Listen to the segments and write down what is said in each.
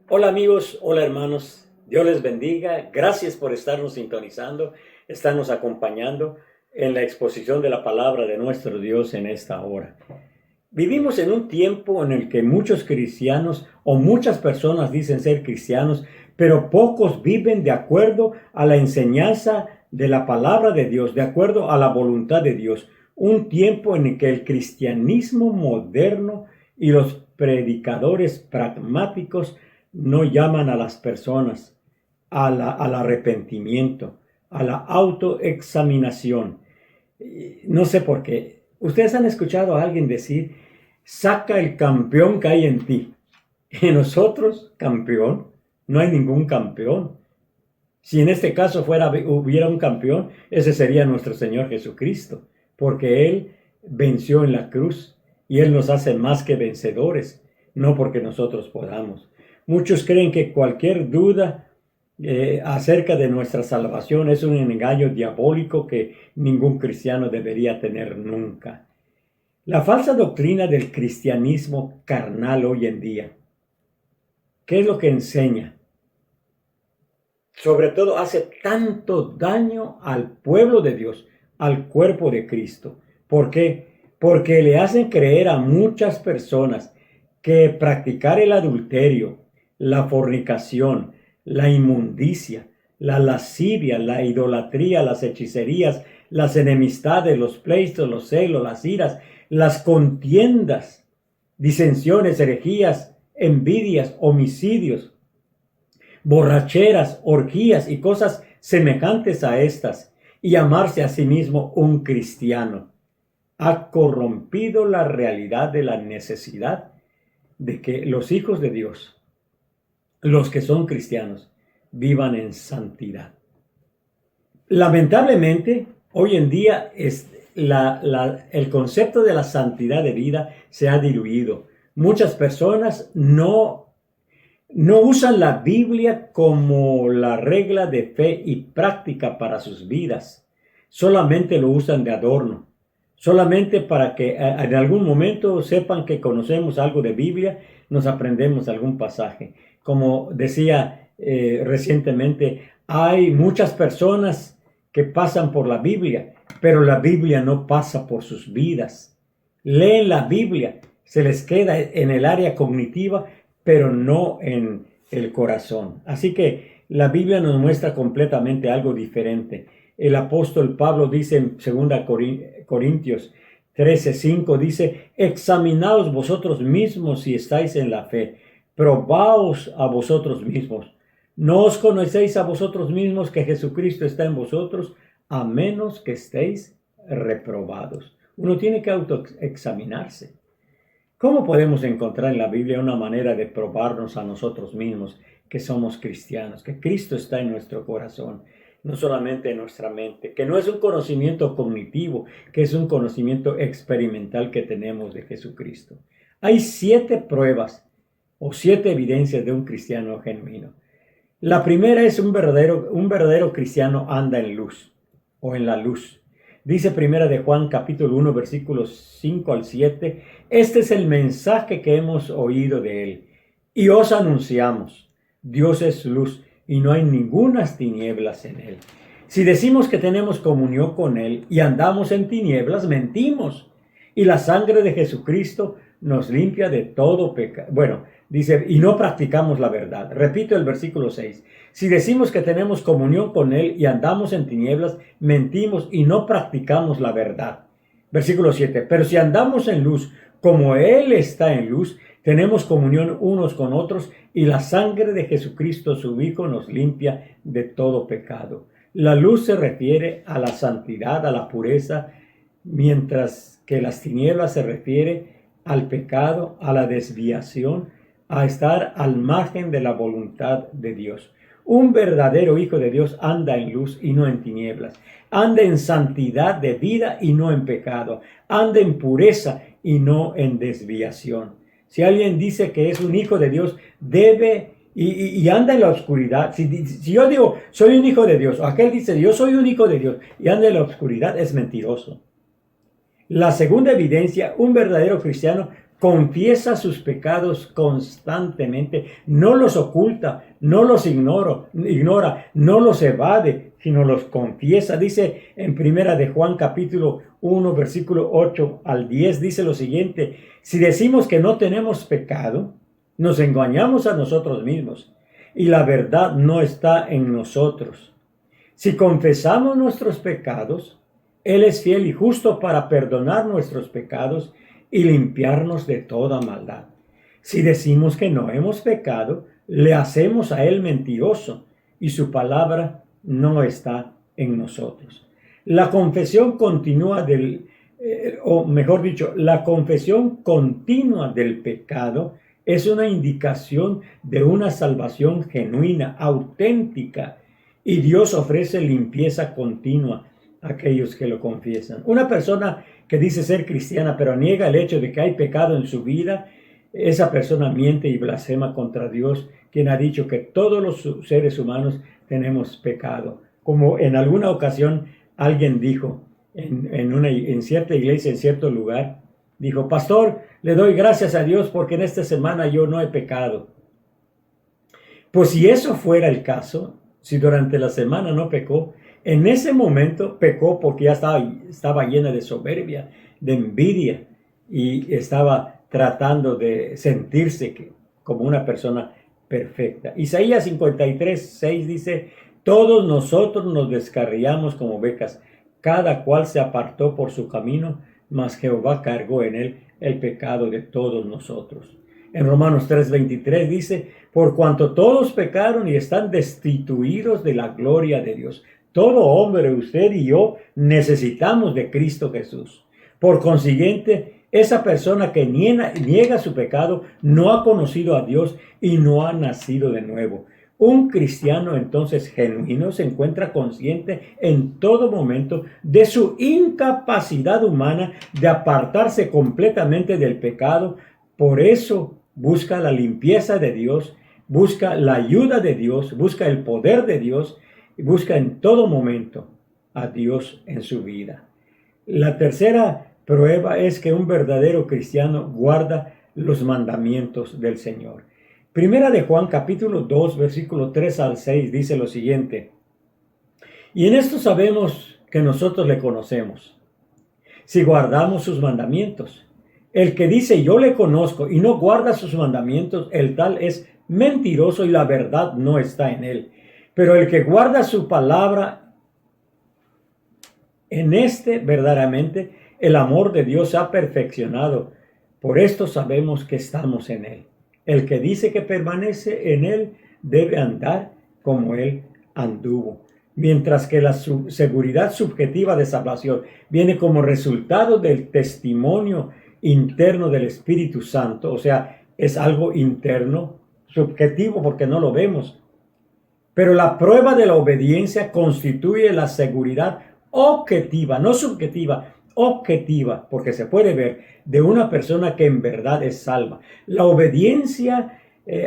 Hola amigos, hola hermanos, Dios les bendiga, gracias por estarnos sintonizando, estarnos acompañando en la exposición de la palabra de nuestro Dios en esta hora. Vivimos en un tiempo en el que muchos cristianos o muchas personas dicen ser cristianos, pero pocos viven de acuerdo a la enseñanza de la palabra de Dios, de acuerdo a la voluntad de Dios. Un tiempo en el que el cristianismo moderno y los predicadores pragmáticos no llaman a las personas al arrepentimiento, a la autoexaminación. No sé por qué. Ustedes han escuchado a alguien decir, saca el campeón que hay en ti. En nosotros, campeón, no hay ningún campeón. Si en este caso hubiera un campeón, ese sería nuestro Señor Jesucristo, porque Él venció en la cruz y Él nos hace más que vencedores, no porque nosotros podamos. Muchos creen que cualquier duda acerca de nuestra salvación es un engaño diabólico que ningún cristiano debería tener nunca. La falsa doctrina del cristianismo carnal hoy en día, ¿qué es lo que enseña? Sobre todo hace tanto daño al pueblo de Dios, al cuerpo de Cristo. ¿Por qué? Porque le hacen creer a muchas personas que practicar el adulterio, la fornicación, la inmundicia, la lascivia, la idolatría, las hechicerías, las enemistades, los pleitos, los celos, las iras, las contiendas, disensiones, herejías, envidias, homicidios, borracheras, orgías y cosas semejantes a estas, y llamarse a sí mismo un cristiano, ha corrompido la realidad de la necesidad de que los hijos de Dios, los que son cristianos, vivan en santidad. Lamentablemente, hoy en día el concepto de la santidad de vida se ha diluido. Muchas personas no usan la Biblia como la regla de fe y práctica para sus vidas. Solamente lo usan de adorno. Solamente para que en algún momento sepan que conocemos algo de Biblia, nos aprendemos algún pasaje. Como decía recientemente, hay muchas personas que pasan por la Biblia, pero la Biblia no pasa por sus vidas. Leen la Biblia, se les queda en el área cognitiva, pero no en el corazón. Así que la Biblia nos muestra completamente algo diferente. El apóstol Pablo dice en 2 Corintios 13:5, dice, examinaos vosotros mismos si estáis en la fe, probaos a vosotros mismos. ¿No os conocéis a vosotros mismos que Jesucristo está en vosotros, a menos que estéis reprobados? Uno tiene que autoexaminarse. ¿Cómo podemos encontrar en la Biblia una manera de probarnos a nosotros mismos que somos cristianos, que Cristo está en nuestro corazón, no solamente en nuestra mente, que no es un conocimiento cognitivo, que es un conocimiento experimental que tenemos de Jesucristo? Hay 7 pruebas o 7 evidencias de un cristiano genuino. La primera es un verdadero cristiano anda en luz o en la luz. Dice primera de Juan capítulo 1 versículos 5 al 7, este es el mensaje que hemos oído de él y os anunciamos, Dios es luz y no hay ningunas tinieblas en él. Si decimos que tenemos comunión con él y andamos en tinieblas, mentimos y la sangre de Jesucristo nos limpia de todo pecado. Bueno, dice, y no practicamos la verdad. Repito el versículo 6. Si decimos que tenemos comunión con él y andamos en tinieblas, mentimos y no practicamos la verdad. Versículo 7. Pero si andamos en luz, como él está en luz, tenemos comunión unos con otros y la sangre de Jesucristo, su Hijo, nos limpia de todo pecado. La luz se refiere a la santidad, a la pureza, mientras que las tinieblas se refiere al pecado, a la desviación, a estar al margen de la voluntad de Dios. Un verdadero hijo de Dios anda en luz y no en tinieblas. Anda en santidad de vida y no en pecado. Anda en pureza y no en desviación. Si alguien dice que es un hijo de Dios, debe y anda en la oscuridad. Si yo digo, soy un hijo de Dios, o aquel dice, yo soy un hijo de Dios, y anda en la oscuridad, es mentiroso. La segunda evidencia, un verdadero cristiano confiesa sus pecados constantemente, no los oculta, no los ignora, no los evade, sino los confiesa. Dice en Primera de Juan capítulo 1, versículo 8 al 10, dice lo siguiente: si decimos que no tenemos pecado, nos engañamos a nosotros mismos y la verdad no está en nosotros. Si confesamos nuestros pecados, Él es fiel y justo para perdonar nuestros pecados y limpiarnos de toda maldad. Si decimos que no hemos pecado, le hacemos a Él mentiroso y su palabra no está en nosotros. La confesión continua la confesión continua del pecado es una indicación de una salvación genuina, auténtica, y Dios ofrece limpieza continua a aquellos que lo confiesan. Una persona que dice ser cristiana pero niega el hecho de que hay pecado en su vida, esa persona miente y blasfema contra Dios, quien ha dicho que todos los seres humanos tenemos pecado. Como en alguna ocasión alguien dijo en cierta iglesia, en cierto lugar, dijo: pastor, le doy gracias a Dios porque en esta semana yo no he pecado. Pues si eso fuera el caso, si durante la semana no pecó, en ese momento pecó porque ya estaba llena de soberbia, de envidia, y estaba tratando de sentirse como una persona perfecta. Isaías 53:6 dice: todos nosotros nos descarriamos como ovejas, cada cual se apartó por su camino, mas Jehová cargó en él el pecado de todos nosotros. En Romanos 3:23 dice: por cuanto todos pecaron y están destituidos de la gloria de Dios. Todo hombre, usted y yo, necesitamos de Cristo Jesús. Por consiguiente, esa persona que niega su pecado no ha conocido a Dios y no ha nacido de nuevo. Un cristiano entonces genuino se encuentra consciente en todo momento de su incapacidad humana de apartarse completamente del pecado. Por eso busca la limpieza de Dios, busca la ayuda de Dios, busca el poder de Dios y busca en todo momento a Dios en su vida. La tercera prueba es que un verdadero cristiano guarda los mandamientos del Señor. Primera de Juan capítulo 2 versículo 3 al 6 dice lo siguiente: y en esto sabemos que nosotros le conocemos, si guardamos sus mandamientos. El que dice yo le conozco y no guarda sus mandamientos, el tal es mentiroso y la verdad no está en él. Pero el que guarda su palabra, en este verdaderamente el amor de Dios se ha perfeccionado. Por esto sabemos que estamos en él. El que dice que permanece en él debe andar como él anduvo. Mientras que la seguridad subjetiva de salvación viene como resultado del testimonio interno del Espíritu Santo, o sea, es algo interno, subjetivo porque no lo vemos. Pero la prueba de la obediencia constituye la seguridad objetiva, no subjetiva, objetiva, porque se puede ver, de una persona que en verdad es salva. La obediencia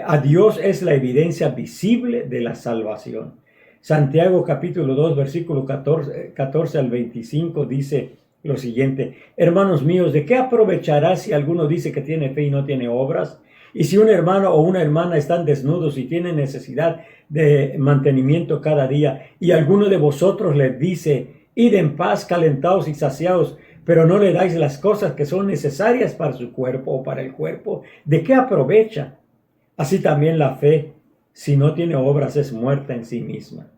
a Dios es la evidencia visible de la salvación. Santiago capítulo 2, versículo 14 al 25 dice lo siguiente: hermanos míos, ¿de qué aprovechará si alguno dice que tiene fe y no tiene obras? Y si un hermano o una hermana están desnudos y tienen necesidad de mantenimiento cada día, y alguno de vosotros les dice: id en paz, calentados y saciados, pero no le dais las cosas que son necesarias para su cuerpo o para el cuerpo, ¿de qué aprovecha? Así también la fe, si no tiene obras, es muerta en sí misma.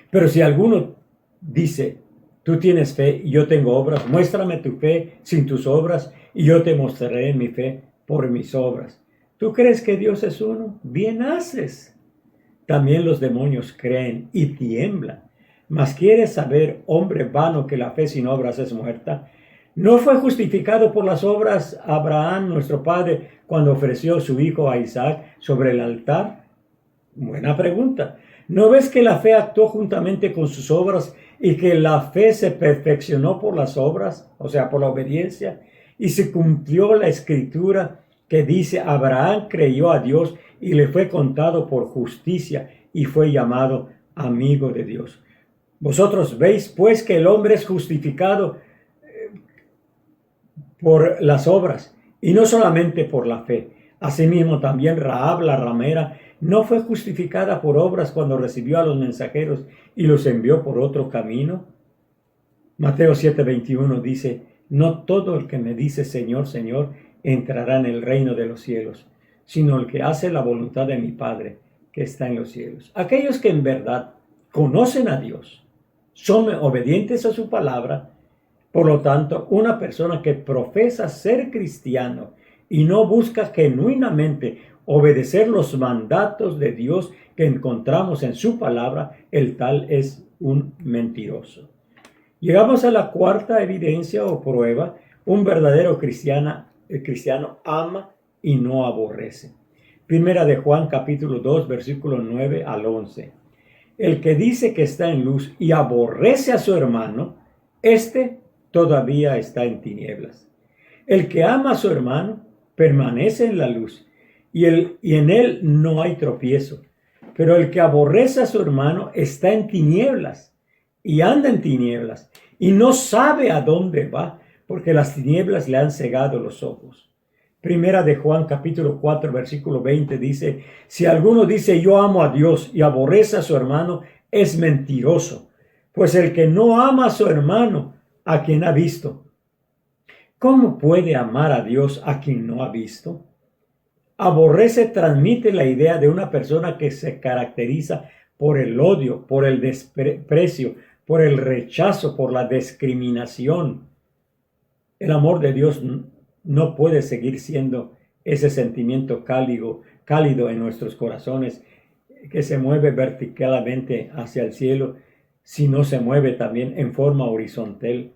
Pero si alguno dice: tú tienes fe y yo tengo obras, muéstrame tu fe sin tus obras y yo te mostraré mi fe por mis obras. ¿Tú crees que Dios es uno? Bien haces. También los demonios creen y tiemblan. Mas ¿quieres saber, hombre vano, que la fe sin obras es muerta? ¿No fue justificado por las obras Abraham, nuestro padre, cuando ofreció su hijo a Isaac sobre el altar? Buena pregunta. ¿No ves que la fe actuó juntamente con sus obras y que la fe se perfeccionó por las obras, o sea, por la obediencia? Y se cumplió la escritura que dice: Abraham creyó a Dios y le fue contado por justicia y fue llamado amigo de Dios. Vosotros veis pues que el hombre es justificado por las obras Y no solamente por la fe. Asimismo también Rahab la ramera no fue justificada por obras cuando recibió a los mensajeros y los envió por otro camino. Mateo 7:21 dice, no todo el que me dice Señor, Señor, entrará en el reino de los cielos, sino el que hace la voluntad de mi Padre que está en los cielos. Aquellos que en verdad conocen a Dios, son obedientes a su palabra. Por lo tanto, una persona que profesa ser cristiano y no busca genuinamente obedecer los mandatos de Dios que encontramos en su palabra, el tal es un mentiroso. Llegamos a la cuarta evidencia o prueba. Un verdadero cristiano ama y no aborrece. Primera de Juan capítulo 2 versículo 9 al 11. El que dice que está en luz y aborrece a su hermano, éste todavía está en tinieblas. El que ama a su hermano permanece en la luz y en él no hay tropiezo. Pero el que aborrece a su hermano está en tinieblas y anda en tinieblas y no sabe a dónde va, porque las tinieblas le han cegado los ojos. Primera de Juan capítulo 4 versículo 20 dice, si alguno dice yo amo a Dios y aborrece a su hermano, es mentiroso, pues el que no ama a su hermano, a quien ha visto, ¿cómo puede amar a Dios a quien no ha visto? Aborrece transmite la idea de una persona que se caracteriza por el odio, por el desprecio, por el rechazo, por la discriminación. El amor de Dios no puede seguir siendo ese sentimiento cálido en nuestros corazones que se mueve verticalmente hacia el cielo, si no se mueve también en forma horizontal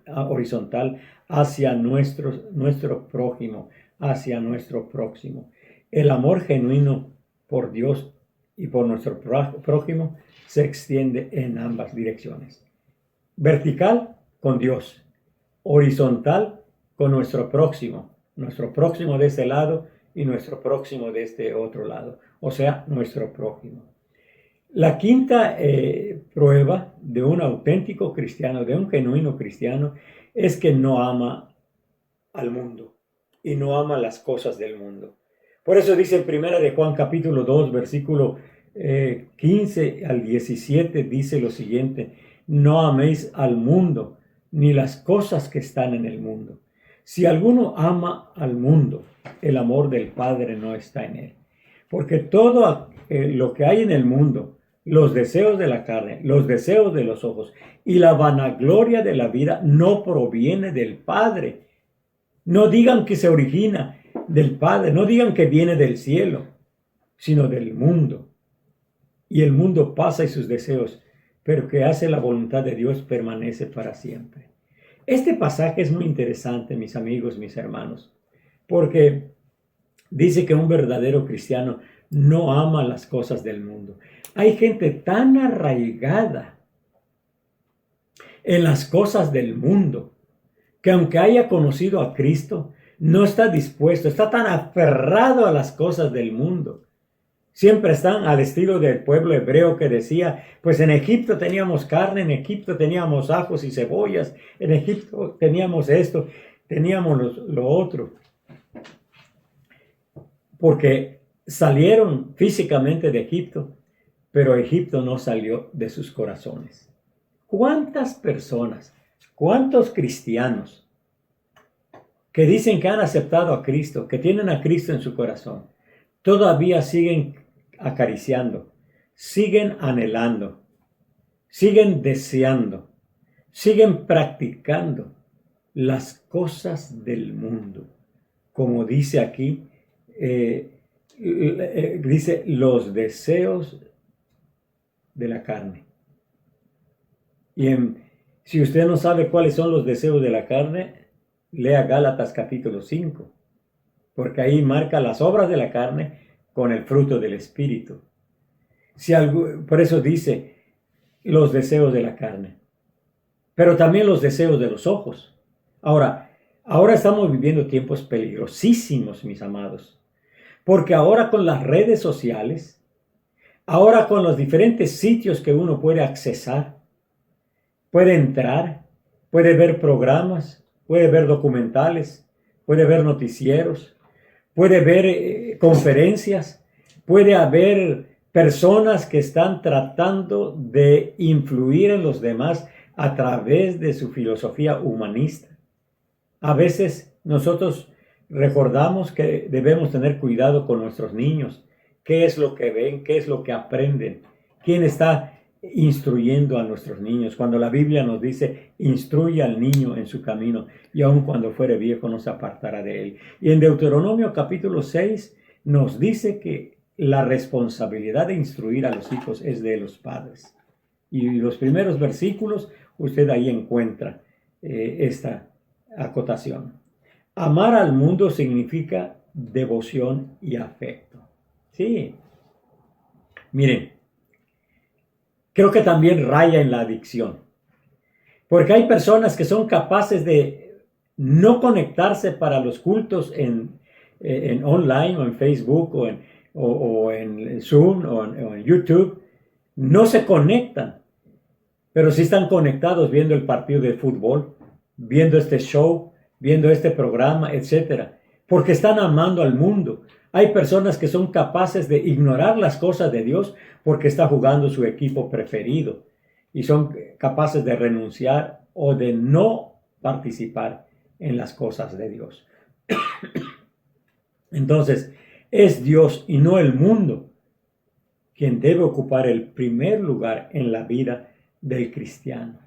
hacia nuestro prójimo, hacia nuestro próximo. El amor genuino por Dios y por nuestro prójimo se extiende en ambas direcciones. Vertical con Dios, horizontal con nuestro próximo de este lado y nuestro próximo de este otro lado, o sea, nuestro prójimo. La quinta prueba de un auténtico cristiano, de un genuino cristiano, es que no ama al mundo y no ama las cosas del mundo. Por eso dice en Primera de Juan capítulo 2, versículo 15 al 17, dice lo siguiente, no améis al mundo ni las cosas que están en el mundo. Si alguno ama al mundo, el amor del Padre no está en él. Porque todo lo que hay en el mundo, los deseos de la carne, los deseos de los ojos y la vanagloria de la vida no proviene del Padre. No digan que se origina del Padre, no digan que viene del cielo, sino del mundo. Y el mundo pasa y sus deseos, pero que hace la voluntad de Dios permanece para siempre. Este pasaje es muy interesante, mis amigos, mis hermanos, porque dice que un verdadero cristiano no ama las cosas del mundo. Hay gente tan arraigada en las cosas del mundo que aunque haya conocido a Cristo, no está dispuesto, está tan aferrado a las cosas del mundo. Siempre están al estilo del pueblo hebreo que decía, pues en Egipto teníamos carne, en Egipto teníamos ajos y cebollas, en Egipto teníamos esto, teníamos lo otro. Porque salieron físicamente de Egipto, pero Egipto no salió de sus corazones. ¿Cuántas personas, cuántos cristianos que dicen que han aceptado a Cristo, que tienen a Cristo en su corazón, todavía siguen acariciando, siguen anhelando, siguen deseando, siguen practicando las cosas del mundo? Como dice aquí, dice los deseos de la carne. Y si usted no sabe cuáles son los deseos de la carne, lea Gálatas capítulo 5, porque ahí marca las obras de la carne con el fruto del Espíritu. Por eso dice los deseos de la carne, pero también los deseos de los ojos. Ahora estamos viviendo tiempos peligrosísimos, mis amados, porque ahora con las redes sociales, ahora con los diferentes sitios que uno puede accesar, puede entrar, puede ver programas, puede ver documentales, puede ver noticieros, puede ver conferencias, puede haber personas que están tratando de influir en los demás a través de su filosofía humanista. A veces nosotros recordamos que debemos tener cuidado con nuestros niños. ¿Qué es lo que ven? ¿Qué es lo que aprenden? ¿Quién está instruyendo a nuestros niños? Cuando la Biblia nos dice, instruye al niño en su camino y aun cuando fuere viejo no se apartará de él. Y en Deuteronomio capítulo 6 nos dice que la responsabilidad de instruir a los hijos es de los padres. Y los primeros versículos, usted ahí encuentra esta acotación. Amar al mundo significa devoción y afecto. Sí. Miren, creo que también raya en la adicción. Porque hay personas que son capaces de no conectarse para los cultos en online o en Facebook o en Zoom o en YouTube. No se conectan, pero sí están conectados viendo el partido de fútbol, viendo este show, viendo este programa, etcétera, porque están amando al mundo. Hay personas que son capaces de ignorar las cosas de Dios porque está jugando su equipo preferido y son capaces de renunciar o de no participar en las cosas de Dios. Entonces, es Dios y no el mundo quien debe ocupar el primer lugar en la vida del cristiano.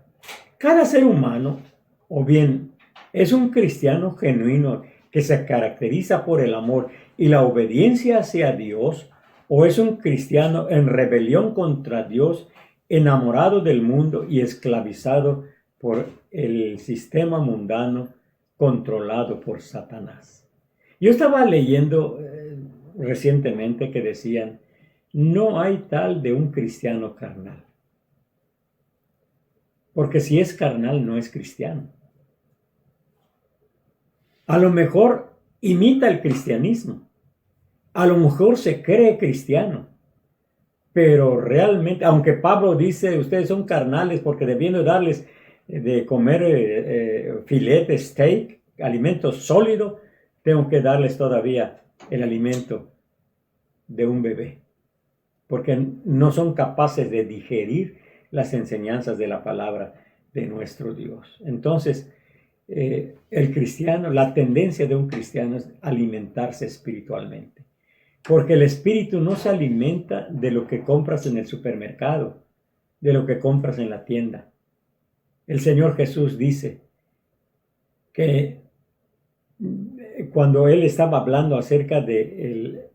Cada ser humano, o bien es un cristiano genuino que se caracteriza por el amor y la obediencia hacia Dios, o es un cristiano en rebelión contra Dios, enamorado del mundo y esclavizado por el sistema mundano controlado por Satanás. Yo estaba leyendo recientemente que decían, no hay tal de un cristiano carnal. Porque si es carnal, no es cristiano. A lo mejor imita el cristianismo. A lo mejor se cree cristiano. Pero realmente, aunque Pablo dice, ustedes son carnales porque debiendo darles de comer filete, steak, alimento sólido, tengo que darles todavía el alimento de un bebé. Porque no son capaces de digerir las enseñanzas de la palabra de nuestro Dios. Entonces, el cristiano, la tendencia de un cristiano es alimentarse espiritualmente. Porque el espíritu no se alimenta de lo que compras en el supermercado, de lo que compras en la tienda. El Señor Jesús dice que cuando Él estaba hablando acerca de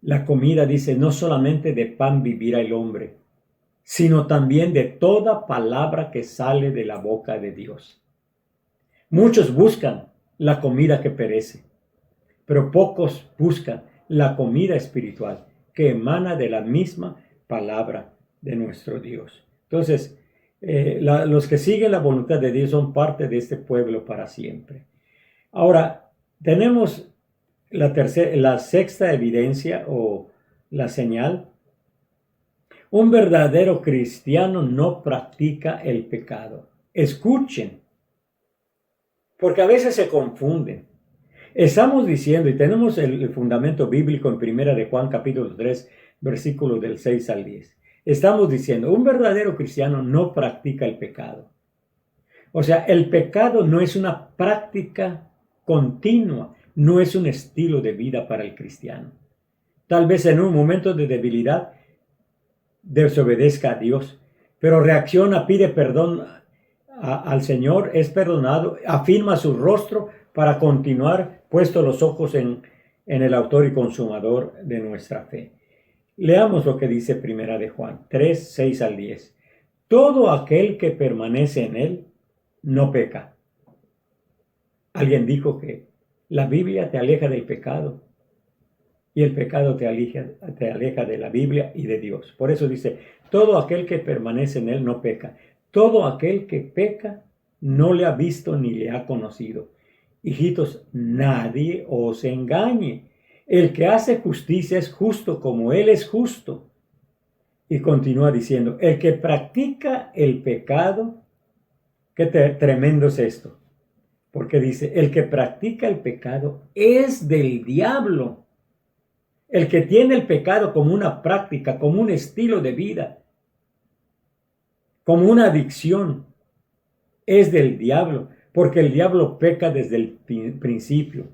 la comida, dice, no solamente de pan vivirá el hombre, sino también de toda palabra que sale de la boca de Dios. Muchos buscan la comida que perece, pero pocos buscan la comida espiritual que emana de la misma palabra de nuestro Dios. Entonces, los que siguen la voluntad de Dios son parte de este pueblo para siempre. Ahora, tenemos la sexta evidencia o la señal. Un verdadero cristiano no practica el pecado. Escuchen, porque a veces se confunden. Estamos diciendo, y tenemos el fundamento bíblico en Primera de Juan capítulo 3, versículos del 6 al 10. Estamos diciendo, un verdadero cristiano no practica el pecado. O sea, el pecado no es una práctica continua, no es un estilo de vida para el cristiano. Tal vez en un momento de debilidad desobedezca a Dios, pero reacciona, pide perdón al Señor, es perdonado, afirma su rostro para continuar puesto los ojos en el autor y consumador de nuestra fe. Leamos lo que dice Primera de Juan 3, 6 al 10. Todo aquel que permanece en él no peca. Alguien dijo que la Biblia te aleja del pecado y el pecado te aleja de la Biblia y de Dios. Por eso dice, todo aquel que permanece en él no peca. Todo aquel que peca no le ha visto ni le ha conocido. Hijitos, nadie os engañe. El que hace justicia es justo como él es justo. Y continúa diciendo, el que practica el pecado, qué tremendo es esto. Porque dice, el que practica el pecado es del diablo. El que tiene el pecado como una práctica, como un estilo de vida, como una adicción, es del diablo, porque el diablo peca desde el principio.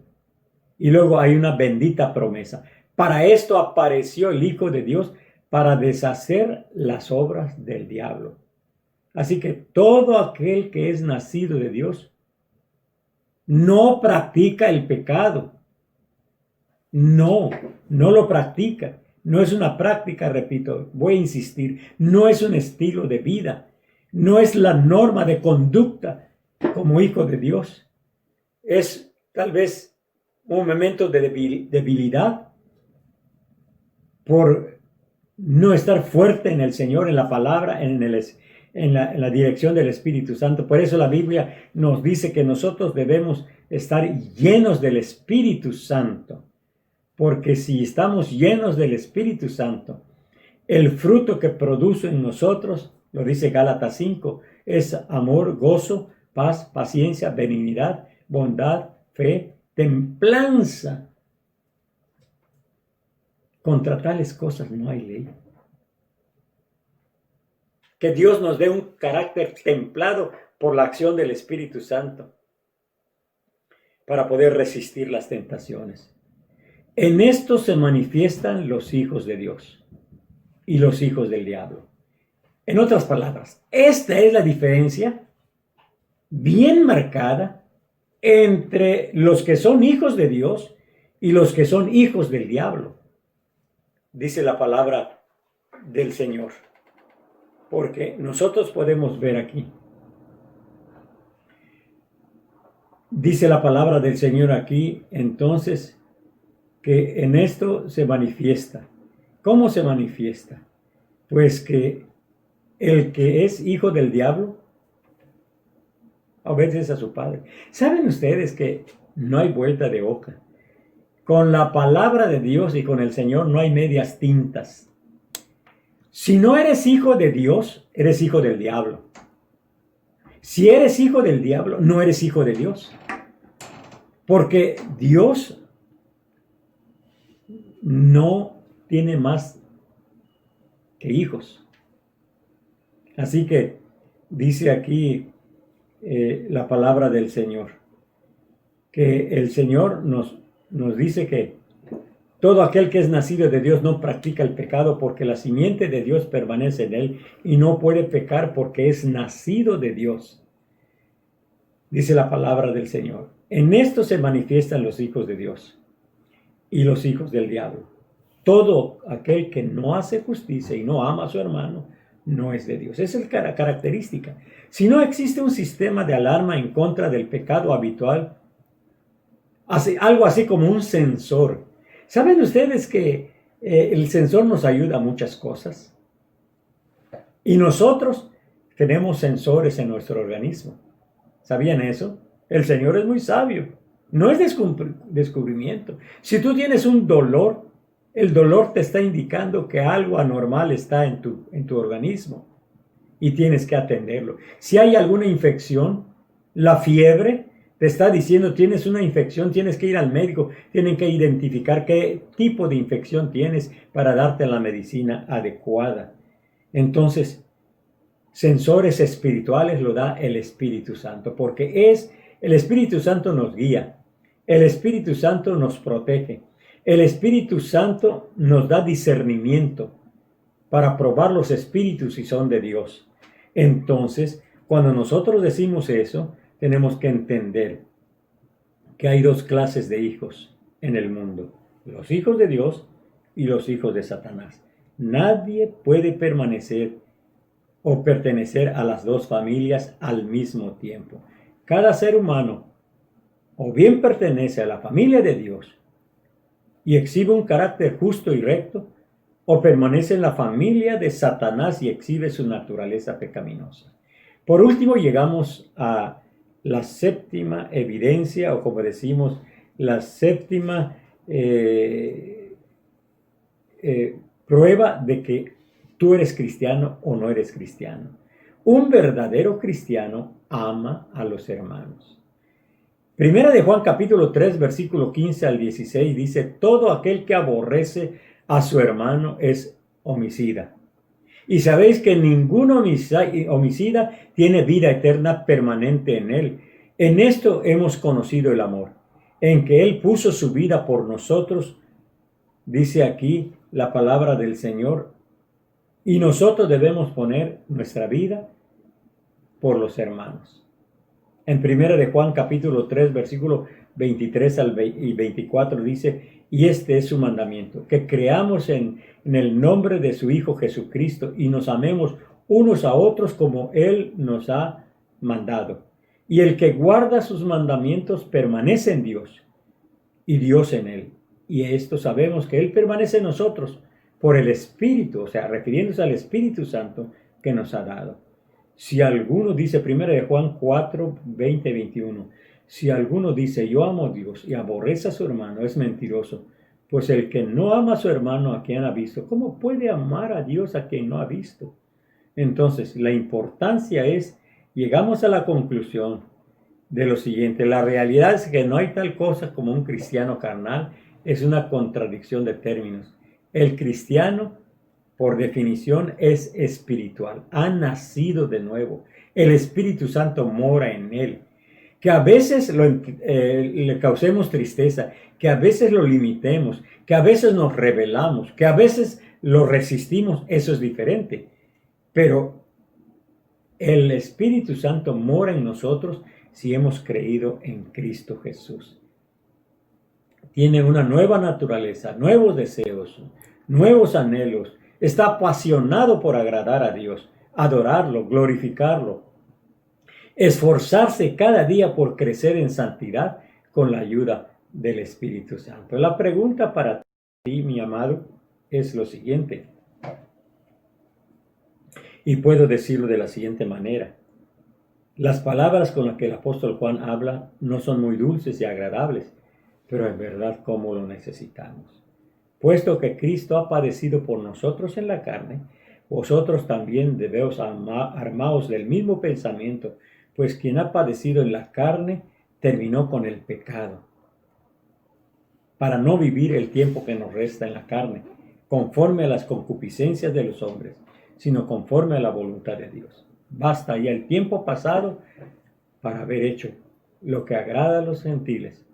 Y luego hay una bendita promesa. Para esto apareció el Hijo de Dios, para deshacer las obras del diablo. Así que todo aquel que es nacido de Dios no practica el pecado. No lo practica. No es una práctica, repito, voy a insistir, no es un estilo de vida, no es la norma de conducta como hijo de Dios. Es tal vez un momento de debilidad por no estar fuerte en el Señor, en la palabra, en la dirección del Espíritu Santo. Por eso la Biblia nos dice que nosotros debemos estar llenos del Espíritu Santo. Porque si estamos llenos del Espíritu Santo, el fruto que produce en nosotros, lo dice Gálatas 5, es amor, gozo, paz, paciencia, benignidad, bondad, fe, templanza. Contra tales cosas no hay ley. Que Dios nos dé un carácter templado por la acción del Espíritu Santo para poder resistir las tentaciones. En esto se manifiestan los hijos de Dios y los hijos del diablo. En otras palabras, esta es la diferencia bien marcada entre los que son hijos de Dios y los que son hijos del diablo. Dice la palabra del Señor. Porque nosotros podemos ver aquí. Dice la palabra del Señor aquí, entonces, que en esto se manifiesta. ¿Cómo se manifiesta? Pues que el que es hijo del diablo obedece a su padre. ¿Saben ustedes que no hay vuelta de hoja? Con la palabra de Dios y con el Señor no hay medias tintas. Si no eres hijo de Dios, eres hijo del diablo. Si eres hijo del diablo, no eres hijo de Dios. Porque Dios no tiene más que hijos. Así que dice aquí la palabra del Señor, que el Señor nos dice que todo aquel que es nacido de Dios no practica el pecado porque la simiente de Dios permanece en él y no puede pecar porque es nacido de Dios. Dice la palabra del Señor. En esto se manifiestan los hijos de Dios y los hijos del diablo. Todo aquel que no hace justicia y no ama a su hermano no es de Dios. Esa es la característica. Si no existe un sistema de alarma en contra del pecado habitual, algo así como un sensor. ¿Saben ustedes que el sensor nos ayuda a muchas cosas? Y nosotros tenemos sensores en nuestro organismo. ¿Sabían eso? El Señor es muy sabio. No es descubrimiento. Si tú tienes un dolor, el dolor te está indicando que algo anormal está en tu organismo y tienes que atenderlo. Si hay alguna infección, la fiebre te está diciendo tienes una infección, tienes que ir al médico, tienen que identificar qué tipo de infección tienes para darte la medicina adecuada. Entonces, sensores espirituales lo da el Espíritu Santo, porque el Espíritu Santo nos guía, el Espíritu Santo nos protege, el Espíritu Santo nos da discernimiento para probar los espíritus si son de Dios. Entonces, cuando nosotros decimos eso, tenemos que entender que hay dos clases de hijos en el mundo, los hijos de Dios y los hijos de Satanás. Nadie puede permanecer o pertenecer a las dos familias al mismo tiempo. Cada ser humano o bien pertenece a la familia de Dios y exhibe un carácter justo y recto, o permanece en la familia de Satanás y exhibe su naturaleza pecaminosa. Por último, llegamos a la séptima evidencia, o como decimos, la séptima prueba de que tú eres cristiano o no eres cristiano. Un verdadero cristiano ama a los hermanos. Primera de Juan capítulo 3, versículo 15 al 16 dice, todo aquel que aborrece a su hermano es homicida. Y sabéis que ningún homicida tiene vida eterna permanente en él. En esto hemos conocido el amor, en que él puso su vida por nosotros, dice aquí la palabra del Señor, y nosotros debemos poner nuestra vida por los hermanos. En primera de Juan capítulo 3 versículo 23 y 24 dice, y este es su mandamiento, que creamos en el nombre de su Hijo Jesucristo y nos amemos unos a otros como Él nos ha mandado. Y el que guarda sus mandamientos permanece en Dios y Dios en él. Y esto sabemos que Él permanece en nosotros por el Espíritu, o sea, refiriéndose al Espíritu Santo que nos ha dado. Si alguno dice, 1 de Juan 4, 20, 21, si alguno dice, yo amo a Dios y aborrece a su hermano, es mentiroso. Pues el que no ama a su hermano a quien ha visto, ¿cómo puede amar a Dios a quien no ha visto? Entonces, la importancia es, llegamos a la conclusión de lo siguiente, la realidad es que no hay tal cosa como un cristiano carnal, es una contradicción de términos. El cristiano, por definición, es espiritual, ha nacido de nuevo, el Espíritu Santo mora en él. Que a veces le causemos tristeza, que a veces lo limitemos, que a veces nos rebelamos, que a veces lo resistimos, eso es diferente. Pero el Espíritu Santo mora en nosotros si hemos creído en Cristo Jesús. Tiene una nueva naturaleza, nuevos deseos, nuevos anhelos. Está apasionado por agradar a Dios, adorarlo, glorificarlo. Esforzarse cada día por crecer en santidad con la ayuda del Espíritu Santo. La pregunta para ti, mi amado, es lo siguiente. Y puedo decirlo de la siguiente manera. Las palabras con las que el apóstol Juan habla no son muy dulces y agradables, pero en verdad cómo lo necesitamos. Puesto que Cristo ha padecido por nosotros en la carne, vosotros también debéis armaos del mismo pensamiento, pues quien ha padecido en la carne terminó con el pecado, para no vivir el tiempo que nos resta en la carne, conforme a las concupiscencias de los hombres, sino conforme a la voluntad de Dios. Basta ya el tiempo pasado para haber hecho lo que agrada a los gentiles,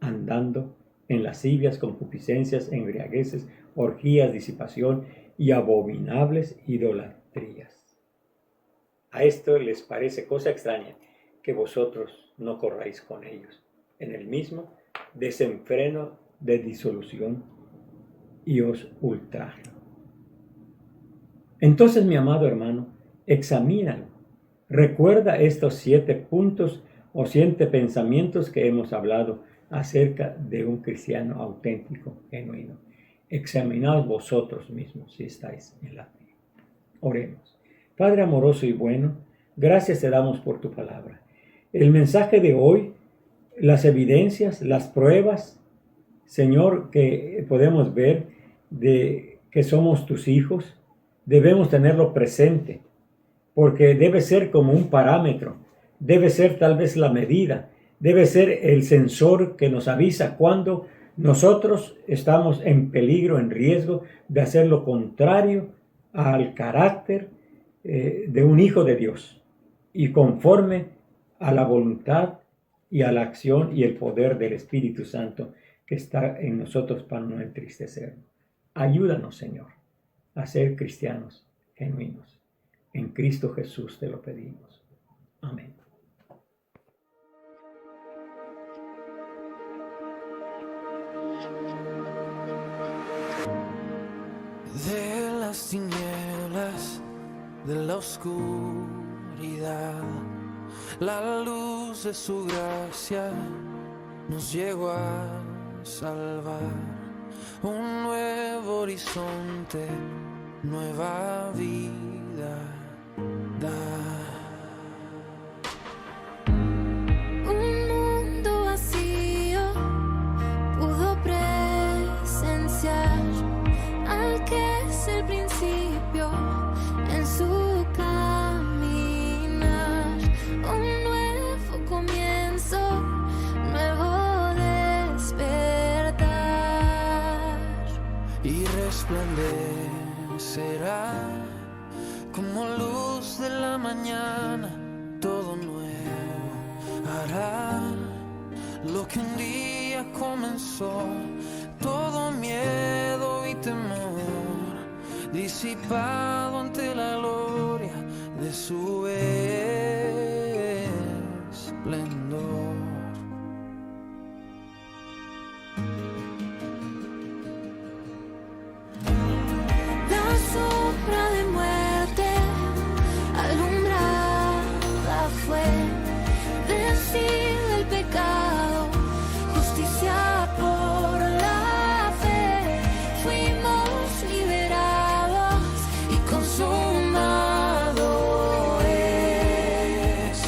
andando en lascivias, concupiscencias, embriagueces, orgías, disipación y abominables idolatrías. A esto les parece cosa extraña que vosotros no corráis con ellos en el mismo desenfreno de disolución y os ultrajan. Entonces, mi amado hermano, examínalo. Recuerda estos 7 puntos o 7 pensamientos que hemos hablado acerca de un cristiano auténtico, genuino. Examinaos vosotros mismos si estáis en la fe. Oremos. Padre amoroso y bueno, gracias te damos por tu palabra. El mensaje de hoy, las evidencias, las pruebas, Señor, que podemos ver de que somos tus hijos, debemos tenerlo presente, porque debe ser como un parámetro, debe ser tal vez la medida, debe ser el sensor que nos avisa cuando nosotros estamos en peligro, en riesgo de hacer lo contrario al carácter de un hijo de Dios y conforme a la voluntad y a la acción y el poder del Espíritu Santo que está en nosotros para no entristecernos. Ayúdanos, Señor, a ser cristianos genuinos. En Cristo Jesús te lo pedimos. Amén. De las tinieblas, de la oscuridad, la luz de su gracia nos llegó a salvar. Un nuevo horizonte, nueva vida da. Un mundo vacío pudo presenciar al que es el principio en su caminar. Un nuevo comienzo, pasó todo miedo y temor, disipado ante la gloria de su esplendor. La sombra de muerte alumbrada fue, vencido el pecado, justicia por la fe, fuimos liberados y consumado es.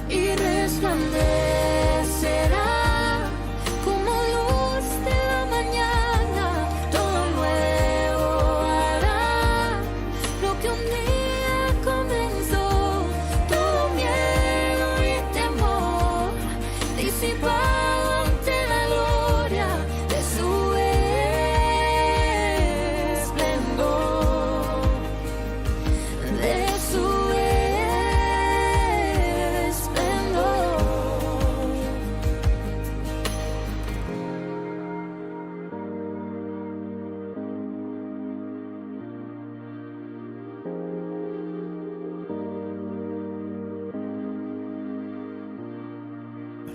Y resplandecerá como luz de la mañana, todo nuevo hará lo que un día comenzó, todo miedo y temor disipado ante la gloria de su esplendor, de su esplendor.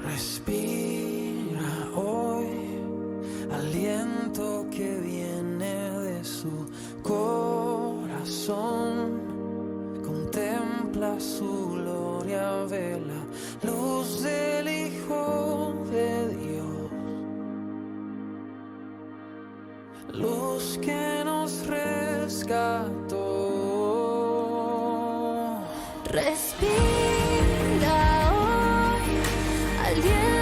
Respira hoy aliento que viene de su corazón. Contempla su gloria, ve la luz del Hijo de Dios, luz que nos rescató. Respira hoy, aliento